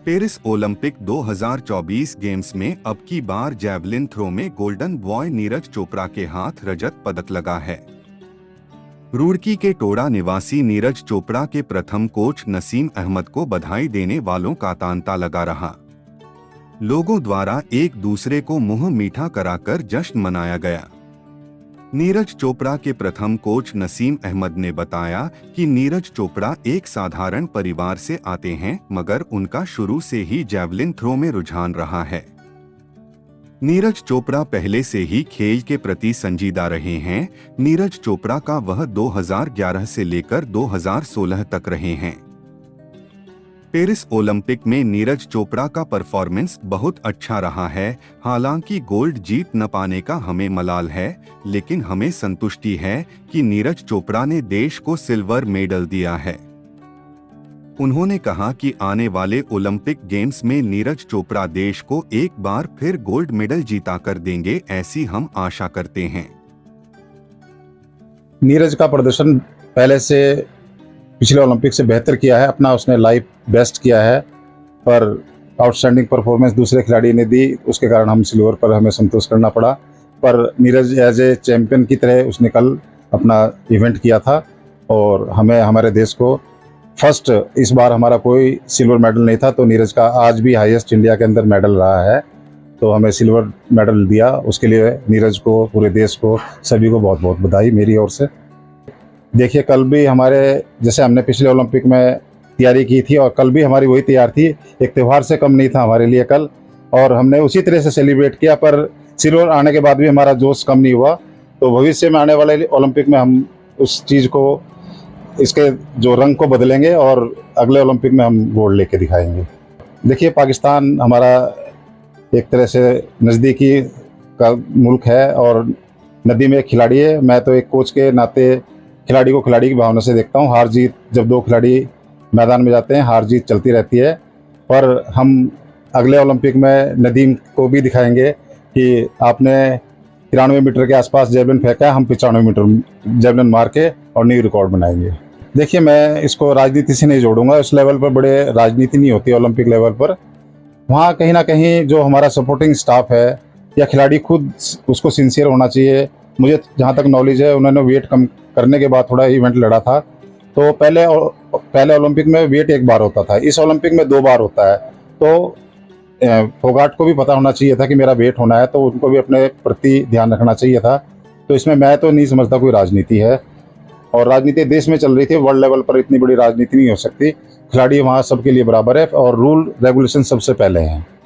Paris Olympic 2024 games में अब की बार जैवलिन थ्रो में गोल्डन बॉय नीरज चोपड़ा के हाथ रजत पदक लगा है। रुड़की के टोड़ा निवासी नीरज चोपड़ा के प्रथम कोच नसीम अहमद को बधाई देने वालों का तांता लगा रहा। लोगों द्वारा एक दूसरे को मुंह मीठा कराकर जश्न मनाया गया। नीरज चोपड़ा के प्रथम कोच नसीम अहमद ने बताया कि नीरज चोपड़ा एक साधारण परिवार से आते हैं, मगर उनका शुरू से ही जैवलिन थ्रो में रुझान रहा है। नीरज चोपड़ा पहले से ही खेल के प्रति संजीदा रहे हैं। नीरज चोपड़ा का वह 2011 से लेकर 2016 तक रहे हैं। पेरिस ओलंपिक में नीरज चोपड़ा का परफॉर्मेंस बहुत अच्छा रहा है। हालांकि गोल्ड जीत न पाने का हमें मलाल है, लेकिन हमें संतुष्टि है कि नीरज चोपड़ा ने देश को सिल्वर मेडल दिया है। उन्होंने कहा कि आने वाले ओलंपिक गेम्स में नीरज चोपड़ा देश को एक बार फिर गोल्ड मेडल जीता कर देंगे, ऐसी हम आशा करते हैं। नीरज का प्रदर्शन पहले से पिछले ओलंपिक से बेहतर किया है, अपना उसने लाइफ बेस्ट किया है, पर आउटस्टैंडिंग परफॉर्मेंस दूसरे खिलाड़ी ने दी, उसके कारण हम सिल्वर पर हमें संतोष करना पड़ा। पर नीरज एज ए चैंपियन की तरह उसने कल अपना इवेंट किया था और हमें हमारे देश को फर्स्ट, इस बार हमारा कोई सिल्वर मेडल नहीं था, तो नीरज का आज भी हाईएस्ट इंडिया के अंदर मेडल रहा है, तो हमें सिल्वर मेडल दिया। उसके लिए नीरज को, पूरे देश को, सभी को बहुत बहुत बधाई मेरी ओर से। देखिए, कल भी हमारे, जैसे हमने पिछले ओलंपिक में तैयारी की थी और कल भी हमारी वही तैयार थी, एक त्यौहार से कम नहीं था हमारे लिए कल, और हमने उसी तरह से सेलिब्रेट किया। पर सिल्वर आने के बाद भी हमारा जोश कम नहीं हुआ, तो भविष्य में आने वाले ओलंपिक में हम उस चीज़ को, इसके जो रंग को बदलेंगे और अगले ओलंपिक में हम गोल्ड लेके दिखाएंगे। देखिए, पाकिस्तान हमारा एक तरह से नज़दीकी का मुल्क है और नदी में एक खिलाड़ी है। मैं तो एक कोच के नाते खिलाड़ी को खिलाड़ी की भावना से देखता हूँ। हार जीत, जब दो खिलाड़ी मैदान में जाते हैं, हार जीत चलती रहती है, पर हम अगले ओलंपिक में नदीम को भी दिखाएंगे कि आपने 93 मीटर के आसपास जेवलिन फेंका है, हम 95 मीटर जेवलिन मार के और न्यू रिकॉर्ड बनाएंगे। देखिए, मैं इसको राजनीति से नहीं जोड़ूंगा, उस लेवल पर बड़े राजनीति नहीं होती ओलंपिक लेवल पर। वहाँ कहीं ना कहीं जो हमारा सपोर्टिंग स्टाफ है या खिलाड़ी खुद, उसको सिंसियर होना चाहिए। मुझे जहाँ तक नॉलेज है, उन्होंने वेट कम करने के बाद थोड़ा इवेंट लड़ा था, तो पहले ओलंपिक में वेट एक बार होता था, इस ओलंपिक में 2 बार होता है, तो फोगाट को भी पता होना चाहिए था कि मेरा वेट होना है, तो उनको भी अपने प्रति ध्यान रखना चाहिए था। तो इसमें मैं तो नहीं समझता कोई राजनीति है, और राजनीति देश में चल रही थी, वर्ल्ड लेवल पर इतनी बड़ी राजनीति नहीं हो सकती। खिलाड़ी वहाँ सबके लिए बराबर है और रूल रेगुलेशन सबसे पहले हैं।